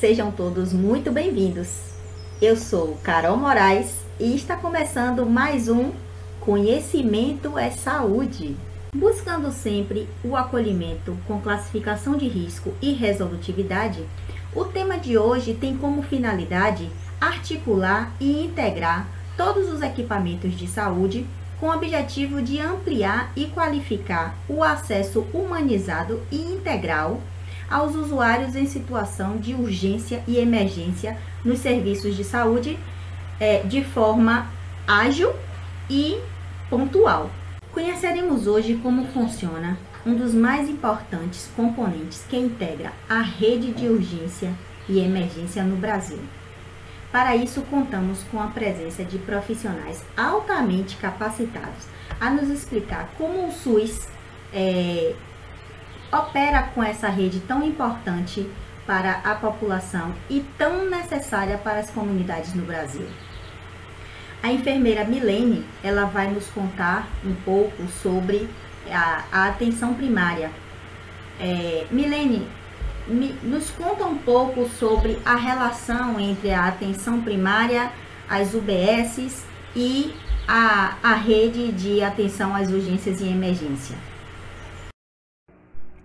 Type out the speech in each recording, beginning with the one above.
sejam todos muito bem-vindos. Eu sou Carol Moraes e está começando mais um Conhecimento é Saúde. Buscando sempre o acolhimento com classificação de risco e resolutividade, o tema de hoje tem como finalidade articular e integrar todos os equipamentos de saúde com o objetivo de ampliar e qualificar o acesso humanizado e integral aos usuários em situação de urgência e emergência nos serviços de saúde de forma ágil e pontual. Conheceremos hoje como funciona um dos mais importantes componentes que integra a rede de urgência e emergência no Brasil. Para isso, contamos com a presença de profissionais altamente capacitados a nos explicar como o SUS opera com essa rede tão importante para a população e tão necessária para as comunidades no Brasil. A enfermeira Milene, ela vai nos contar um pouco sobre a atenção primária. Milene, nos conta um pouco sobre a relação entre a atenção primária, as UBSs e a rede de atenção às urgências e emergência.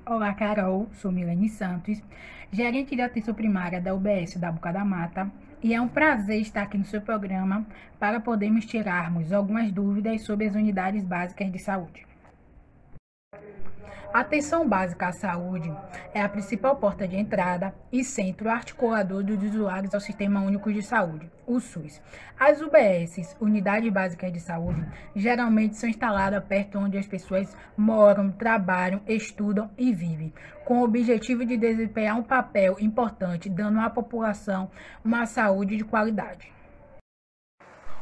Olá, Carol, sou Milene Santos, gerente de atenção primária da UBS da Boca da Mata, e é um prazer estar aqui no seu programa para podermos tirarmos algumas dúvidas sobre as unidades básicas de saúde. A atenção básica à saúde é a principal porta de entrada e centro articulador dos usuários ao Sistema Único de Saúde, o SUS. As UBSs, Unidades Básicas de Saúde, geralmente são instaladas perto onde as pessoas moram, trabalham, estudam e vivem, com o objetivo de desempenhar um papel importante, dando à população uma saúde de qualidade.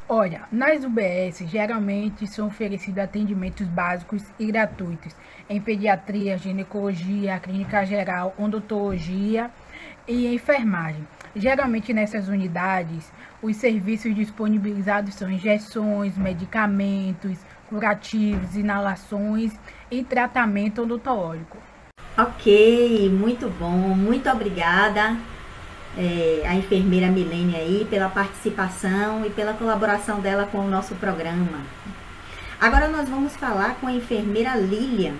Olha, nas UBS geralmente são oferecidos atendimentos básicos e gratuitos em pediatria, ginecologia, clínica geral, odontologia e enfermagem. Geralmente nessas unidades, os serviços disponibilizados são injeções, medicamentos, curativos, inalações e tratamento odontológico. Ok, muito bom, muito obrigada. A enfermeira Milene aí pela participação e pela colaboração dela com o nosso programa. Agora nós vamos falar com a enfermeira Lilian.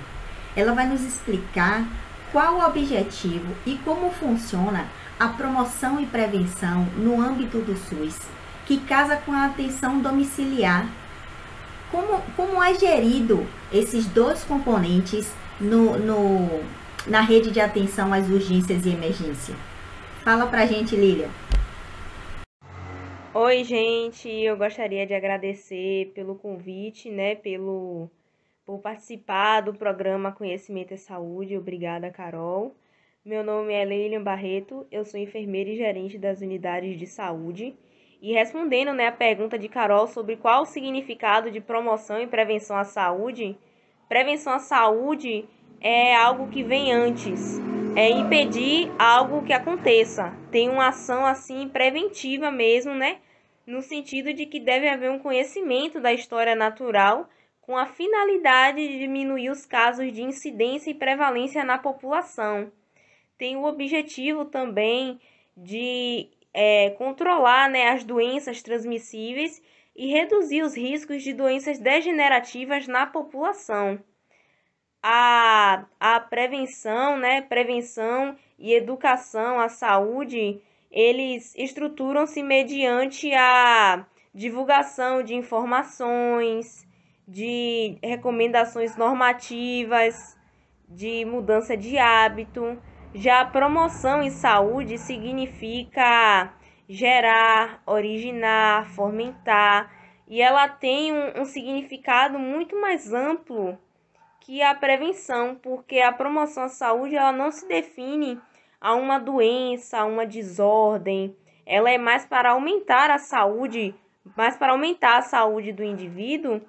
Ela vai nos explicar qual o objetivo e como funciona a promoção e prevenção no âmbito do SUS, que casa com a atenção domiciliar. Como é gerido esses dois componentes na rede de atenção às urgências e emergência? Fala pra gente, Lília. Oi, gente, eu gostaria de agradecer pelo convite, por participar do programa Conhecimento é Saúde. Obrigada, Carol. Meu nome é Lilian Barreto, eu sou enfermeira e gerente das unidades de saúde. E respondendo, a pergunta de Carol sobre qual o significado de promoção e prevenção à saúde, prevenção à saúde é algo que vem antes. É impedir algo que aconteça. Tem uma ação assim preventiva mesmo, no sentido de que deve haver um conhecimento da história natural com a finalidade de diminuir os casos de incidência e prevalência na população. Tem o objetivo também de controlar as doenças transmissíveis e reduzir os riscos de doenças degenerativas na população. A prevenção, prevenção e educação à saúde, eles estruturam-se mediante a divulgação de informações, de recomendações normativas, de mudança de hábito. Já a promoção em saúde significa gerar, originar, fomentar, e ela tem um significado muito mais amplo que a prevenção, porque a promoção à saúde ela não se define a uma doença, a uma desordem. Ela é mais para aumentar a saúde, do indivíduo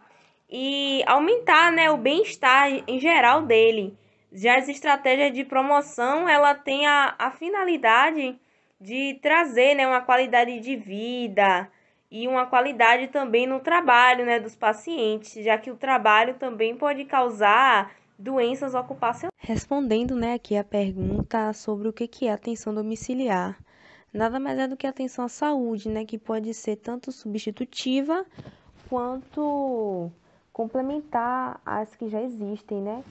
e aumentar, o bem-estar em geral dele. Já as estratégias de promoção, ela tem a finalidade de trazer, uma qualidade de vida e uma qualidade também no trabalho, dos pacientes, já que o trabalho também pode causar doenças ocupacionais. Respondendo, aqui a pergunta sobre o que é atenção domiciliar. nada mais é do que a atenção à saúde, né, que pode ser tanto substitutiva quanto complementar às que já existem, né?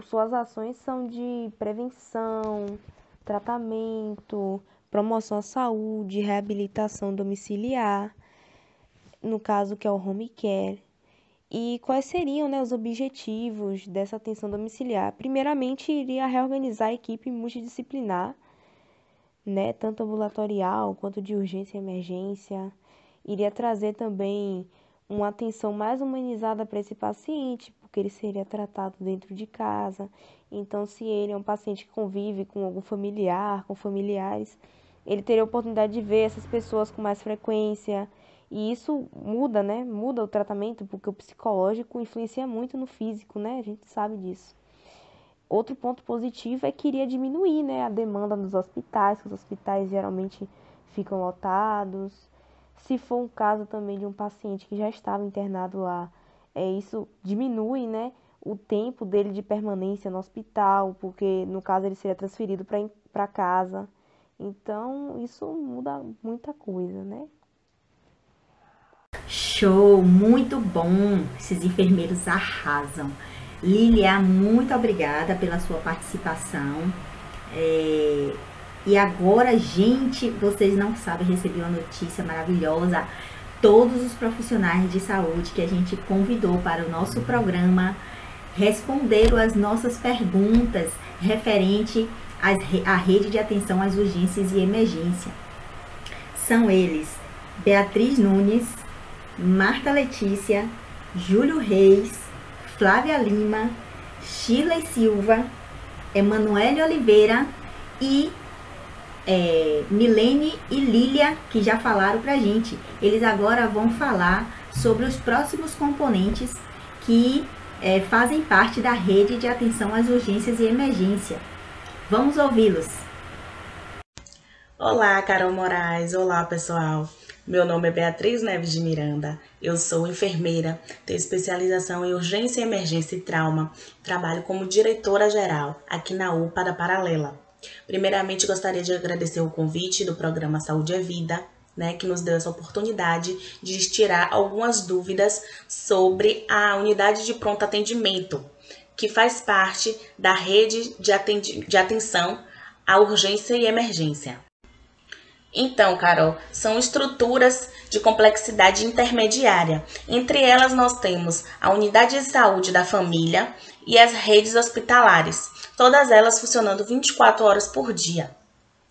Suas ações são de prevenção, tratamento, promoção à saúde, reabilitação domiciliar, no caso que é o home care. E quais seriam, né, os objetivos dessa atenção domiciliar? Primeiramente, iria reorganizar a equipe multidisciplinar, né, tanto ambulatorial quanto de urgência e emergência. Iria trazer também uma atenção mais humanizada para esse paciente, porque ele seria tratado dentro de casa. Então, se ele é um paciente que convive com algum familiar, com familiares, ele teria a oportunidade de ver essas pessoas com mais frequência. E isso muda, né? Muda o tratamento, porque o psicológico influencia muito no físico, né? A gente sabe disso. Outro ponto positivo é que iria diminuir, né, a demanda dos hospitais, que os hospitais geralmente ficam lotados. Se for um caso também de um paciente que já estava internado lá, isso diminui, né, o tempo dele de permanência no hospital, porque no caso ele seria transferido para casa. Então, isso muda muita coisa, né? Show, muito bom. Esses enfermeiros arrasam. Lília, muito obrigada pela sua participação. E agora, gente, vocês não sabem, recebi uma notícia maravilhosa. Todos os profissionais de saúde que a gente convidou para o nosso programa responderam as nossas perguntas referente à rede de atenção às urgências e emergência. São eles: Beatriz Nunes, Marta Letícia, Júlio Reis, Flávia Lima, Shirley Silva, Emanuele Oliveira e Milene e Lília, que já falaram pra gente. Eles agora vão falar sobre os próximos componentes que fazem parte da rede de atenção às urgências e emergência. Vamos ouvi-los. Olá, Carol Moraes. Olá, pessoal. Meu nome é Beatriz Neves de Miranda. Eu sou enfermeira, tenho especialização em urgência, emergência e trauma. Trabalho como diretora-geral aqui na UPA da Paralela. Primeiramente, gostaria de agradecer o convite do programa Saúde é Vida, né, que nos deu essa oportunidade de tirar algumas dúvidas sobre a unidade de pronto atendimento, que faz parte da rede de atenção à urgência e emergência. Então, Carol, são estruturas de complexidade intermediária. Entre elas, nós temos a unidade de saúde da família e as redes hospitalares, todas elas funcionando 24 horas por dia.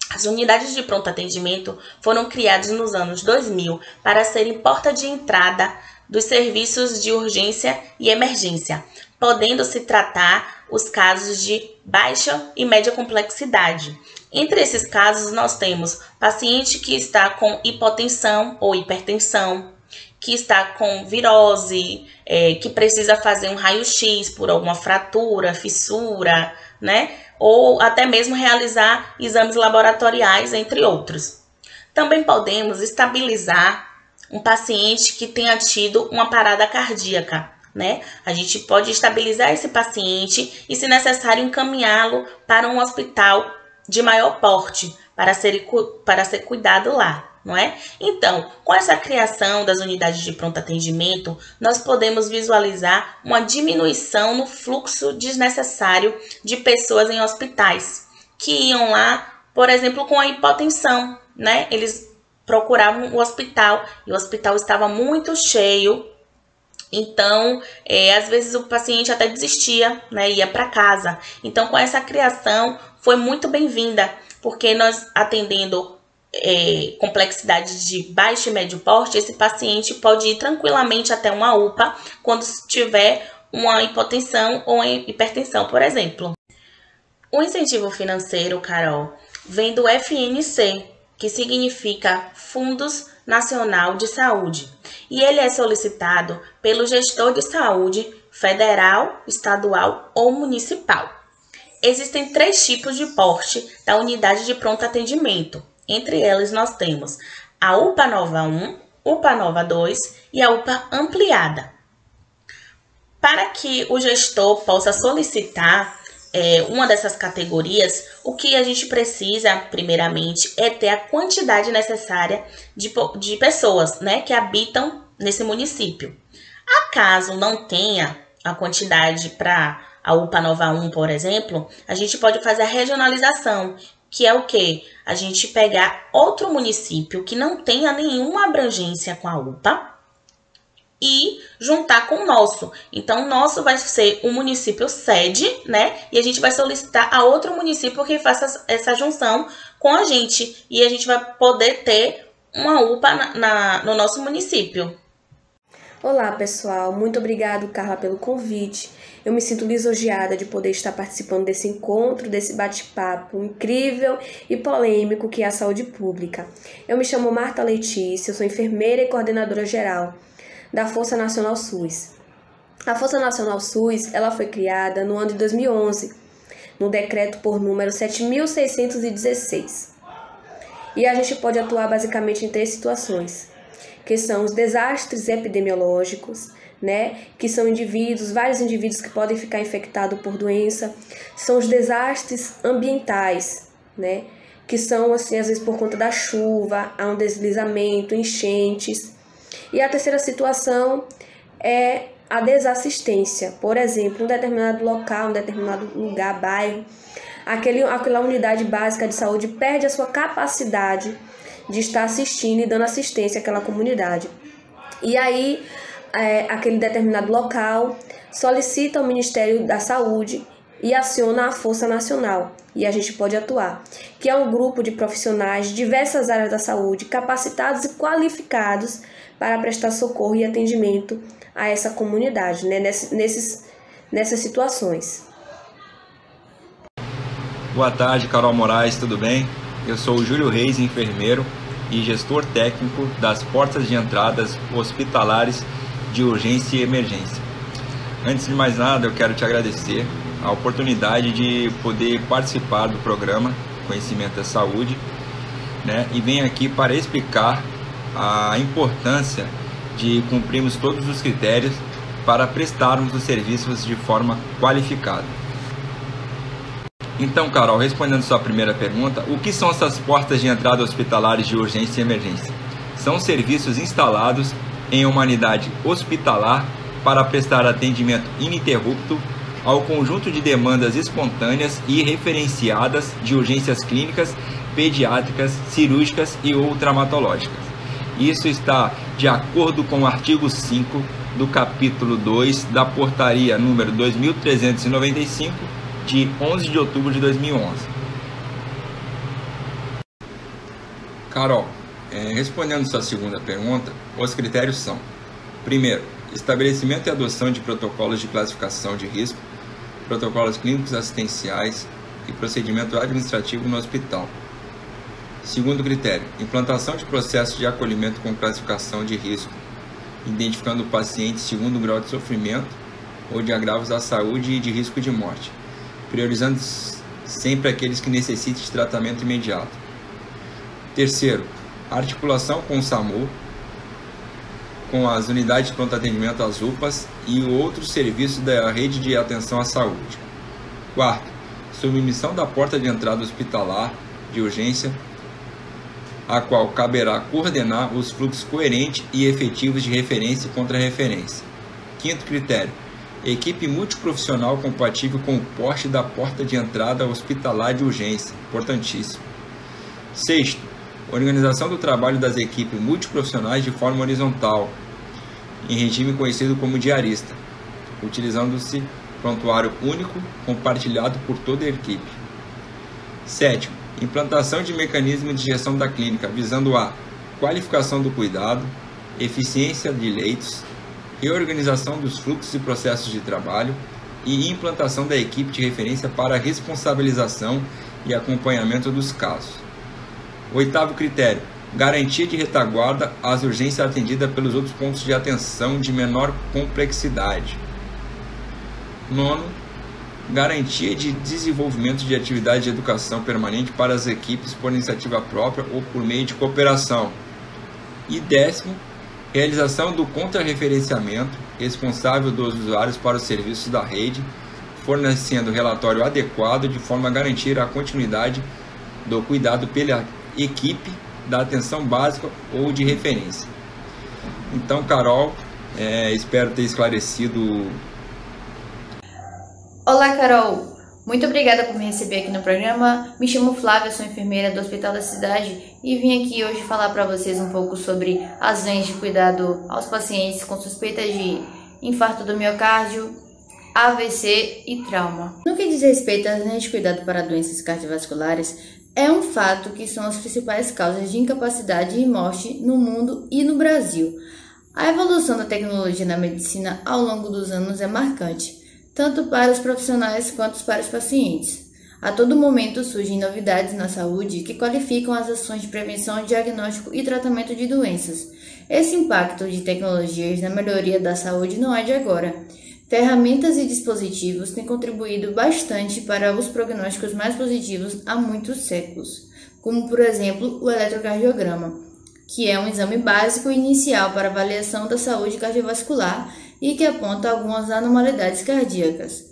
As unidades de pronto atendimento foram criadas nos anos 2000 para serem porta de entrada dos serviços de urgência e emergência, podendo se tratar os casos de baixa e média complexidade. Entre esses casos, nós temos paciente que está com hipotensão ou hipertensão, que está com virose, que precisa fazer um raio-x por alguma fratura, fissura, né? Ou até mesmo realizar exames laboratoriais, entre outros. Também podemos estabilizar um paciente que tenha tido uma parada cardíaca, né? A gente pode estabilizar esse paciente e, se necessário, encaminhá-lo para um hospital de maior porte para ser cuidado lá, não é? Então, com essa criação das unidades de pronto atendimento, nós podemos visualizar uma diminuição no fluxo desnecessário de pessoas em hospitais que iam lá, por exemplo, com a hipotensão, né? Eles procuravam o hospital e o hospital estava muito cheio. Então, às vezes o paciente até desistia, né, ia para casa. Então, com essa criação, foi muito bem-vinda, porque nós atendendo complexidade de baixo e médio porte, esse paciente pode ir tranquilamente até uma UPA quando tiver uma hipotensão ou hipertensão, por exemplo. O incentivo financeiro, Carol, vem do FNC, que significa Fundos Nacional de Saúde, e ele é solicitado pelo gestor de saúde federal, estadual ou municipal. Existem 3 tipos de porte da unidade de pronto atendimento. Entre elas nós temos a UPA Nova 1, UPA Nova 2 e a UPA Ampliada. Para que o gestor possa solicitar uma dessas categorias, o que a gente precisa, primeiramente, é ter a quantidade necessária de pessoas, né, que habitam nesse município. Acaso não tenha a quantidade para a UPA Nova 1, por exemplo, a gente pode fazer a regionalização, que é o quê? A gente pegar outro município que não tenha nenhuma abrangência com a UPA e juntar com o nosso. Então, o nosso vai ser o município sede, né? E a gente vai solicitar a outro município que faça essa junção com a gente. E a gente vai poder ter uma UPA no nosso município. Olá, pessoal. Muito obrigado, Carla, pelo convite. Eu me sinto lisonjeada de poder estar participando desse encontro, desse bate-papo incrível e polêmico que é a saúde pública. Eu me chamo Marta Letícia, eu sou enfermeira e coordenadora geral da Força Nacional SUS. A Força Nacional SUS, ela foi criada no ano de 2011, no decreto por número 7.616. E a gente pode atuar basicamente em 3 situações, que são os desastres epidemiológicos, né, que são vários indivíduos que podem ficar infectados por doença, são os desastres ambientais, né, que são, assim, às vezes por conta da chuva, há um deslizamento, enchentes. E a terceira situação é a desassistência, por exemplo, um determinado local, um determinado lugar, bairro, aquela unidade básica de saúde perde a sua capacidade de estar assistindo e dando assistência àquela comunidade. E aí, aquele determinado local solicita ao Ministério da Saúde e aciona a Força Nacional, e a gente pode atuar, que é um grupo de profissionais de diversas áreas da saúde, capacitados e qualificados para prestar socorro e atendimento a essa comunidade, né, nessas situações. Boa tarde, Carol Moraes, tudo bem? Eu sou o Júlio Reis, enfermeiro e gestor técnico das portas de entradas hospitalares de urgência e emergência. Antes de mais nada, eu quero te agradecer a oportunidade de poder participar do programa Conhecimento é Saúde, né? E venho aqui para explicar a importância de cumprirmos todos os critérios para prestarmos os serviços de forma qualificada. Então, Carol, respondendo sua primeira pergunta, o que são essas portas de entrada hospitalares de urgência e emergência? São serviços instalados em uma unidade hospitalar para prestar atendimento ininterrupto ao conjunto de demandas espontâneas e referenciadas de urgências clínicas, pediátricas, cirúrgicas e ou traumatológicas. Isso está de acordo com o artigo 5 do capítulo 2 da portaria número 2395, de 11 de outubro de 2011. Carol, respondendo sua segunda pergunta, os critérios são: primeiro, estabelecimento e adoção de protocolos de classificação de risco, protocolos clínicos assistenciais e procedimento administrativo no hospital. Segundo critério, implantação de processos de acolhimento com classificação de risco, identificando pacientes segundo grau de sofrimento ou de agravos à saúde e de risco de morte, priorizando sempre aqueles que necessitem de tratamento imediato. Terceiro, articulação com o SAMU, com as unidades de pronto atendimento, as UPAs e outros serviços da rede de atenção à saúde. Quarto, submissão da porta de entrada hospitalar de urgência, a qual caberá coordenar os fluxos coerentes e efetivos de referência e contra-referência. Quinto critério, equipe multiprofissional compatível com o porte da porta de entrada hospitalar de urgência, importantíssimo. Sexto, organização do trabalho das equipes multiprofissionais de forma horizontal, em regime conhecido como diarista, utilizando-se prontuário único compartilhado por toda a equipe. Sétimo, implantação de mecanismo de gestão da clínica, visando a qualificação do cuidado, eficiência de leitos, reorganização dos fluxos e processos de trabalho e implantação da equipe de referência para responsabilização e acompanhamento dos casos. Oitavo critério, garantia de retaguarda às urgências atendidas pelos outros pontos de atenção de menor complexidade. Nono, garantia de desenvolvimento de atividade de educação permanente para as equipes por iniciativa própria ou por meio de cooperação. E décimo, realização do contra-referenciamento responsável dos usuários para os serviços da rede, fornecendo relatório adequado de forma a garantir a continuidade do cuidado pela equipe da atenção básica ou de referência. Então, Carol, espero ter esclarecido. Olá, Carol! Muito obrigada por me receber aqui no programa. Me chamo Flávia, sou enfermeira do Hospital da Cidade e vim aqui hoje falar para vocês um pouco sobre as linhas de cuidado aos pacientes com suspeita de infarto do miocárdio, AVC e trauma. No que diz respeito às linhas de cuidado para doenças cardiovasculares, é um fato que são as principais causas de incapacidade e morte no mundo e no Brasil. A evolução da tecnologia na medicina ao longo dos anos é marcante, tanto para os profissionais quanto para os pacientes. A todo momento surgem novidades na saúde que qualificam as ações de prevenção, diagnóstico e tratamento de doenças. Esse impacto de tecnologias na melhoria da saúde não é de agora. Ferramentas e dispositivos têm contribuído bastante para os prognósticos mais positivos há muitos séculos, como por exemplo o eletrocardiograma, que é um exame básico e inicial para avaliação da saúde cardiovascular e que aponta algumas anormalidades cardíacas.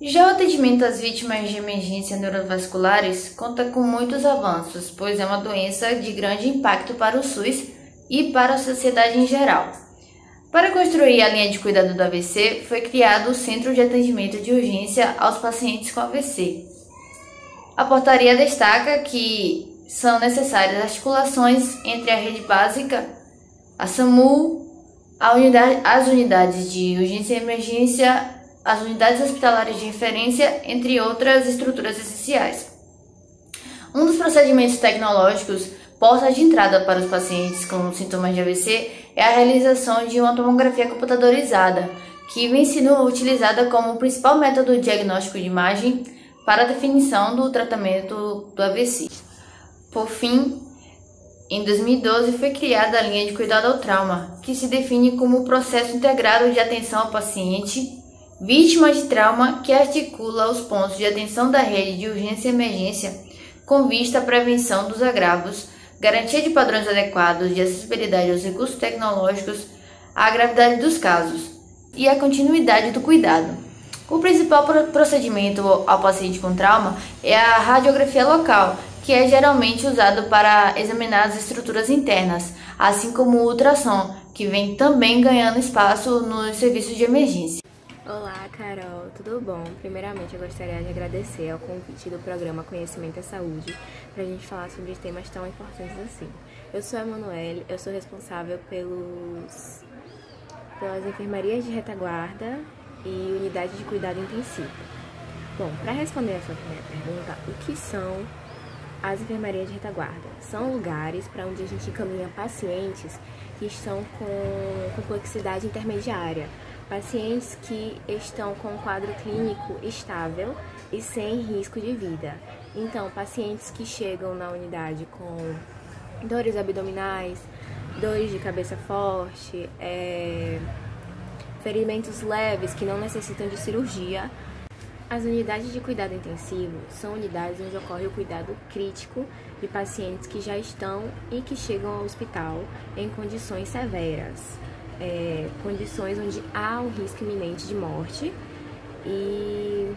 Já o atendimento às vítimas de emergência neurovasculares conta com muitos avanços, pois é uma doença de grande impacto para o SUS e para a sociedade em geral. Para construir a linha de cuidado do AVC, foi criado o Centro de Atendimento de Urgência aos Pacientes com AVC. A portaria destaca que são necessárias articulações entre a rede básica, a SAMU, as unidades de urgência e emergência, as unidades hospitalares de referência, entre outras estruturas essenciais. Um dos procedimentos tecnológicos, porta de entrada para os pacientes com sintomas de AVC, é a realização de uma tomografia computadorizada, que vem sendo utilizada como principal método diagnóstico de imagem para a definição do tratamento do AVC. Por fim, em 2012 foi criada a linha de cuidado ao trauma, que se define como o processo integrado de atenção ao paciente vítima de trauma que articula os pontos de atenção da rede de urgência e emergência com vista à prevenção dos agravos, garantia de padrões adequados de acessibilidade aos recursos tecnológicos, à gravidade dos casos e à continuidade do cuidado. O principal procedimento ao paciente com trauma é a radiografia local, que é geralmente usado para examinar as estruturas internas, assim como o ultrassom, que vem também ganhando espaço nos serviços de emergência. Olá, Carol, tudo bom? Primeiramente, eu gostaria de agradecer ao convite do programa Conhecimento é Saúde para a gente falar sobre temas tão importantes assim. Eu sou a Emanuele, eu sou responsável pelas enfermarias de retaguarda e unidade de cuidado intensivo. Bom, para responder a sua primeira pergunta, o que são as enfermarias de retaguarda? São lugares para onde a gente encaminha pacientes que estão com complexidade intermediária, pacientes que estão com um quadro clínico estável e sem risco de vida. Então, pacientes que chegam na unidade com dores abdominais, dores de cabeça forte, ferimentos leves que não necessitam de cirurgia. As unidades de cuidado intensivo são unidades onde ocorre o cuidado crítico de pacientes que já estão e que chegam ao hospital em condições severas, condições onde há um risco iminente de morte e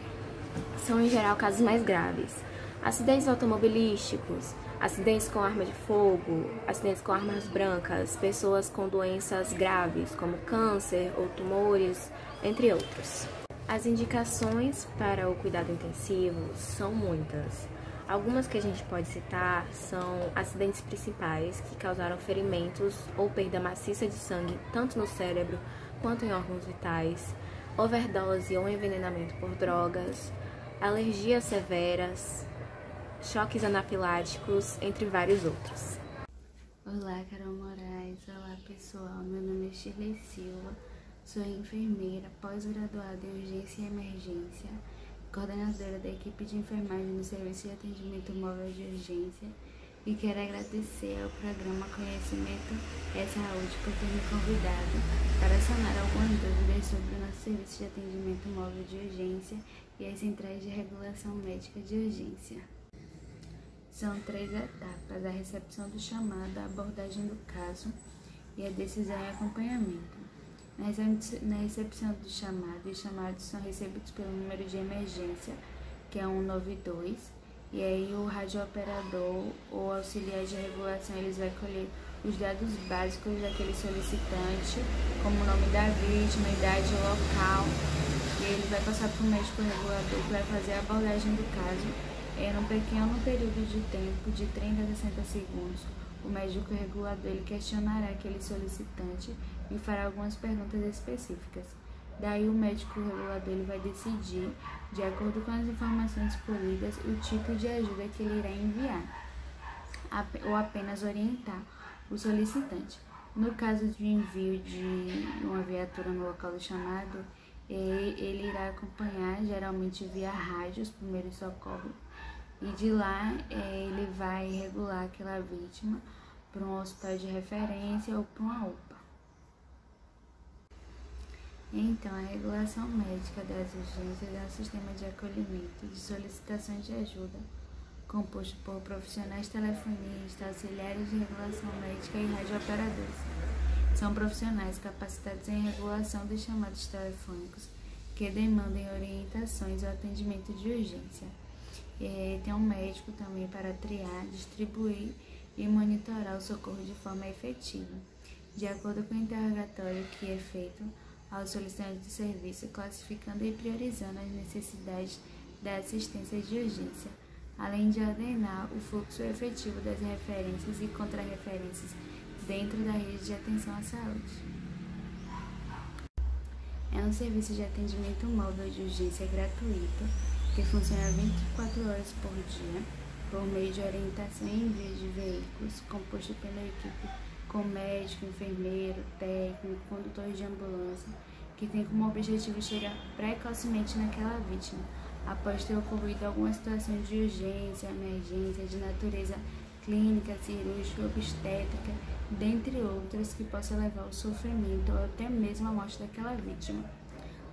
são em geral casos mais graves. Acidentes automobilísticos, acidentes com arma de fogo, acidentes com armas brancas, pessoas com doenças graves como câncer ou tumores, entre outros. As indicações para o cuidado intensivo são muitas. Algumas que a gente pode citar são acidentes principais que causaram ferimentos ou perda maciça de sangue tanto no cérebro quanto em órgãos vitais, overdose ou envenenamento por drogas, alergias severas, choques anafiláticos, entre vários outros. Olá, Carol Moraes. Olá, pessoal. Meu nome é Shirley Silva. Sou enfermeira pós-graduada em urgência e emergência, coordenadora da equipe de enfermagem no Serviço de Atendimento Móvel de Urgência e quero agradecer ao programa Conhecimento é Saúde por ter me convidado para sanar algumas dúvidas sobre o nosso Serviço de Atendimento Móvel de Urgência e as centrais de regulação médica de urgência. São 3 etapas: a recepção do chamado, a abordagem do caso e a decisão e acompanhamento. Na recepção do chamado, os chamados são recebidos pelo número de emergência, que é 192, e aí o radiooperador ou auxiliar de regulação eles vai colher os dados básicos daquele solicitante, como o nome da vítima, idade, local, e ele vai passar para o médico regulador que vai fazer a abordagem do caso num pequeno período de tempo de 30 a 60 segundos. O médico regulador ele questionará aquele solicitante e fará algumas perguntas específicas. Daí o médico regulador ele vai decidir, de acordo com as informações colhidas, o tipo de ajuda que ele irá enviar, ou apenas orientar o solicitante. No caso de envio de uma viatura no local do chamado, ele irá acompanhar, geralmente via rádio, os primeiros socorros, e de lá ele vai regular aquela vítima para um hospital de referência ou para uma UPA. Então, a regulação médica das urgências é um sistema de acolhimento de solicitações de ajuda, composto por profissionais telefonistas, auxiliares de regulação médica e radiooperadores. São profissionais capacitados em regulação dos chamados telefônicos que demandem orientações ou atendimento de urgência. Tem um médico também para triar, distribuir e monitorar o socorro de forma efetiva, de acordo com o interrogatório que é feito aos solicitantes de serviço, classificando e priorizando as necessidades da assistência de urgência, além de ordenar o fluxo efetivo das referências e contrarreferências dentro da rede de atenção à saúde. É um serviço de atendimento móvel de urgência gratuito que funciona 24 horas por dia, por meio de orientação e envio de veículos, composto pela equipe com médico, enfermeiro, técnico, condutor de ambulância, que tem como objetivo chegar precocemente naquela vítima, após ter ocorrido alguma situação de urgência, emergência, de natureza clínica, cirúrgica, obstétrica, dentre outras, que possa levar ao sofrimento ou até mesmo à morte daquela vítima.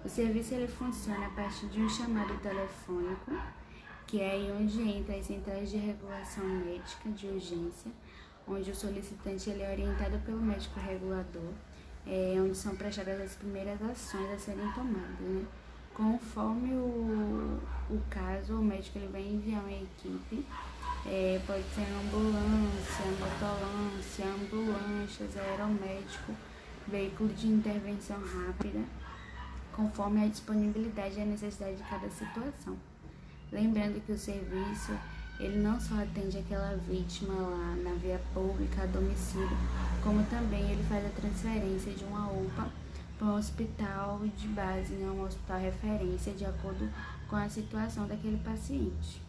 O serviço ele funciona a partir de um chamado telefônico, que é aí onde entra as centrais de regulação médica de urgência, onde o solicitante ele é orientado pelo médico regulador, onde são prestadas as primeiras ações a serem tomadas, né? Conforme o caso, o médico ele vai enviar uma equipe, pode ser ambulância, motolância, ambulâncias, aeromédico, veículo de intervenção rápida, conforme a disponibilidade e a necessidade de cada situação. Lembrando que o serviço ele não só atende aquela vítima lá na via pública, a domicílio, como também ele faz a transferência de uma UPA para um hospital de base, né, um hospital referência, de acordo com a situação daquele paciente.